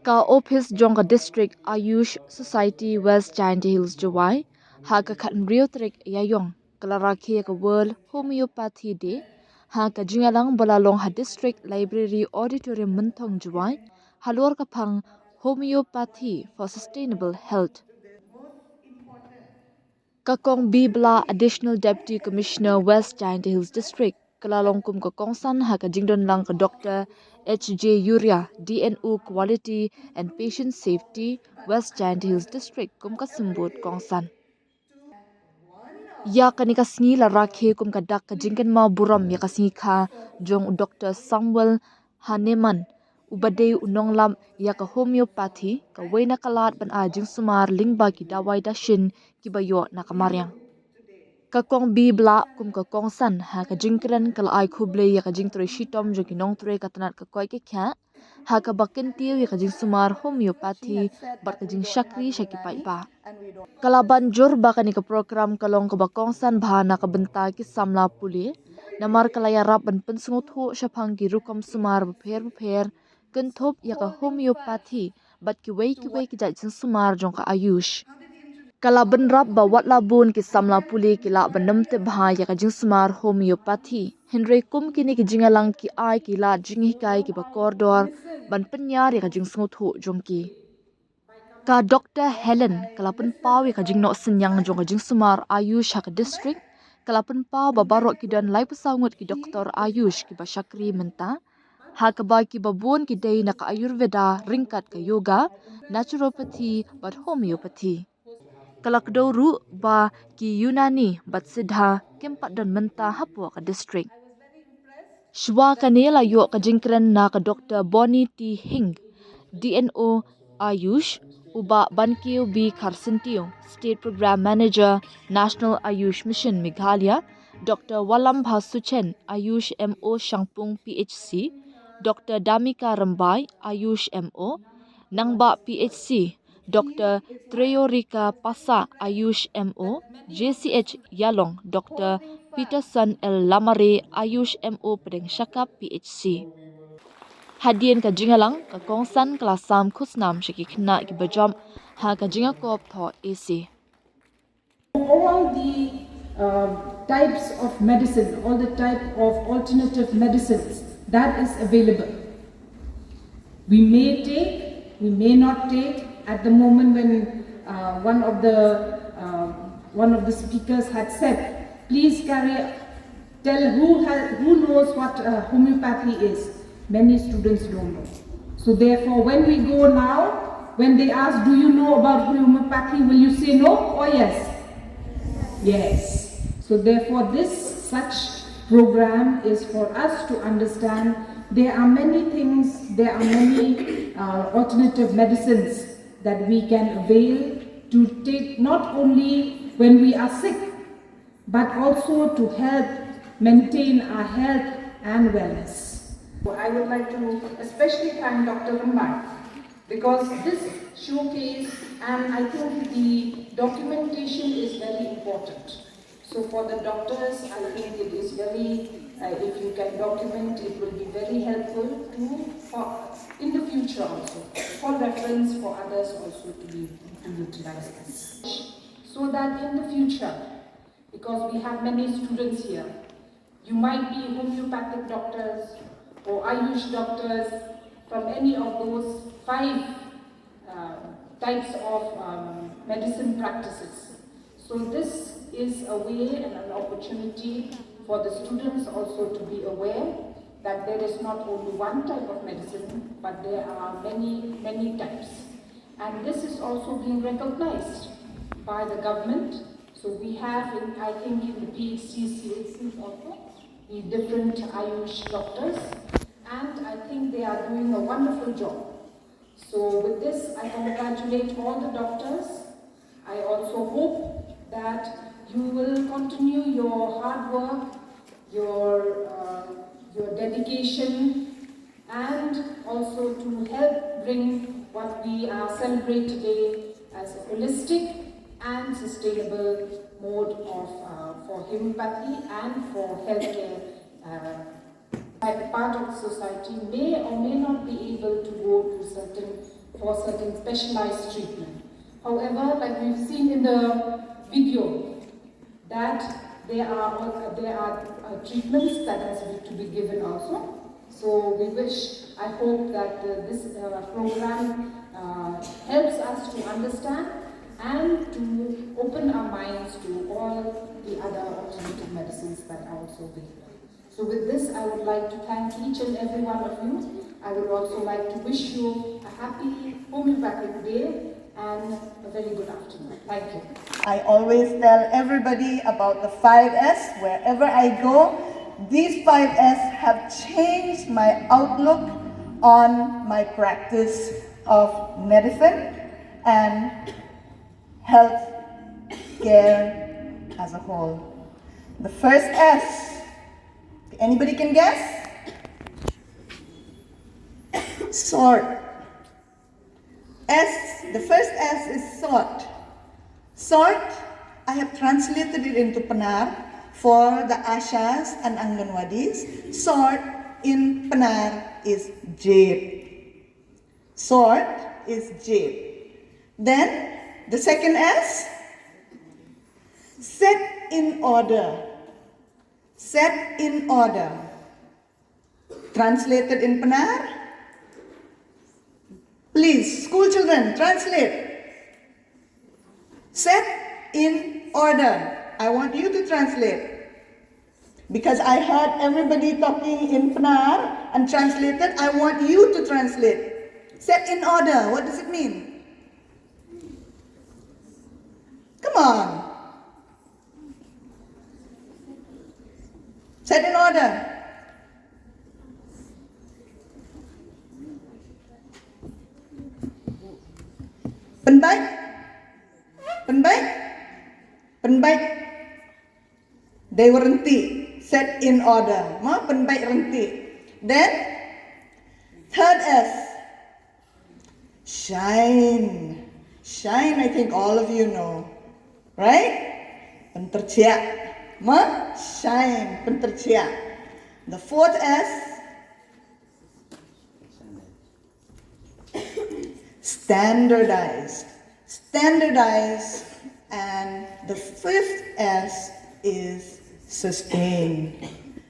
Ka office jong ka district Ayush Society West Giant Hills Jowai ha ka khan rio trek yayong kala Rakhe ka World Homeopathy Day ha ka jingalang balalong ha district library auditorium munthong Jowai halor ka phang homeopathy for sustainable health. Kakong Bibla Additional Deputy Commissioner West Giant Hills District kalalong kum ka kongsan ha ka jingdon lang ka Dr. H.J. Uria DNO Quality and Patient Safety West Giant Hills District kum ka simbut kongsan. Ya ka ni ka sngi la Rakhe kum ka dak ka jingkan ma buram ya ka sngi kha jong Dr. Samuel Haneman ubadei unonglam ya ka homeopathy ka waina kalat ban a jing sumar lingba ki dawai da shin ki bayo na kamaryang. Kakong Bibla kum ka kongsan ha ka jingkran kal ai khuble ya ka jing tre shitom jo ki nong tre ka tanat ka koi ke kya ha ka bakin tiu ya ka jing sumar homeopathy bat ka jing shakri shaki pai pa kalaban jor ba ka ni ka program kalong ka bakongsan bhana ka benta ki samla puli namar kalaya rap ban pensungut ho shapang ki rukom sumar bupher kenthop ya ka homeopathy bat ki wei ki jai jing sumar jong ka ayush kalaban rap ba watla bun ki samla puli ki la banam te bha ya ka jing sumar homeopathy henry kum ki ni ki jingalang ki ai ki la jingi kai ki ba kordor ban penyar ya ka jing sungut ho jong ki ka Dr. Helen kalapan pawi ka jing no senyang jong ka jing sumar Ayush ha ka district kalapan paw babarok ki dan lai pasangut ki Dr. Ayush ki ba Shakri menta ha ka ba ki babun ki day na ka Ayurveda ringkat ka yoga naturopathy but homeopathy kalakdo ru ba ki Yunani but sidha kempat dan menta hapo ka district Shwa kanela yo ka jingkran na ka Dr. Bonnie T. Hing DNO Ayush Uba Bankiu B. Karsintiyo, State Program Manager, National Ayush Mission Meghalaya, Dr. Walambha Suchen, Ayush MO Shangpung PHC, Dr. Damika Rambai, Ayush MO, Nangba PHC, Dr. Treyorika Pasa, Ayush MO, JCH Yalong, Dr. Peterson L. Lamare, Ayush MO Pedeng Shaka PHC. Hadian ka jingalang ka kongsan kelasam khusnam shiki khna ki bajam ha ka jinga kop tho AC. All the types of medicine, all the type of alternative medicines that is available. We may take, we may not take. At the moment when one of the speakers had said, please tell who knows what homeopathy is. Many students don't know. So therefore, when we go now, when they ask, do you know about homeopathy, will you say no or yes? Yes. So therefore, such program is for us to understand there are many things, there are many alternative medicines that we can avail to take not only when we are sick, but also to help maintain our health and wellness. I would like to especially thank Dr. Rambai because this showcase and I think the documentation is very important. So for the doctors, I think it is very, if you can document, it will be very helpful in the future also, for reference for others also to utilize this. So that in the future, because we have many students here, you might be homeopathic doctors or Ayush doctors from any of those 5 types of medicine practices. So this is a way and an opportunity for the students also to be aware that there is not only one type of medicine, but there are many, many types. And this is also being recognized by the government. So we have, I think, in the PHC, CHCs also, the different Ayush doctors, and I think they are doing a wonderful job. So with this, I congratulate all the doctors. I also hope that you will continue your hard work, your dedication, and also to help bring what we celebrate today as a holistic and sustainable mode of for homeopathy and for healthcare. Part of the society may or may not be able to go to certain for certain specialized treatment. However, like we've seen in the video, that there are treatments that has to be given also. So I hope that this program helps us to understand and to open our minds to all the other alternative medicines that are also available. So with this, I would like to thank each and every one of you. I would also like to wish you a happy homeopathic day and a very good afternoon. Thank you. I always tell everybody about the 5S. Wherever I go, these 5S have changed my outlook on my practice of medicine and health care as a whole. The first S, anybody can guess? Sort. The first S is sort. Sort, I have translated it into Panar for the Ashas and Anganwadis. Sort in Panar is jade. Sort is jade. Then the second S, set in order. Set in order. Translated in Panar. Please, school children, translate. Set in order. I want you to translate. Because I heard everybody talking in Panar and translated, I want you to translate. Set in order, what does it mean? Come on. Set in order. Penbaik? Penbaik? Penbaik. They were renti. Set in order. Ma penbaik renti. Then, third S. Shine. Shine, I think all of you know. Right? Penterciak. Ma? Shine. Penterciak. The fourth S. Standardized. Standardized. And the fifth S is sustain.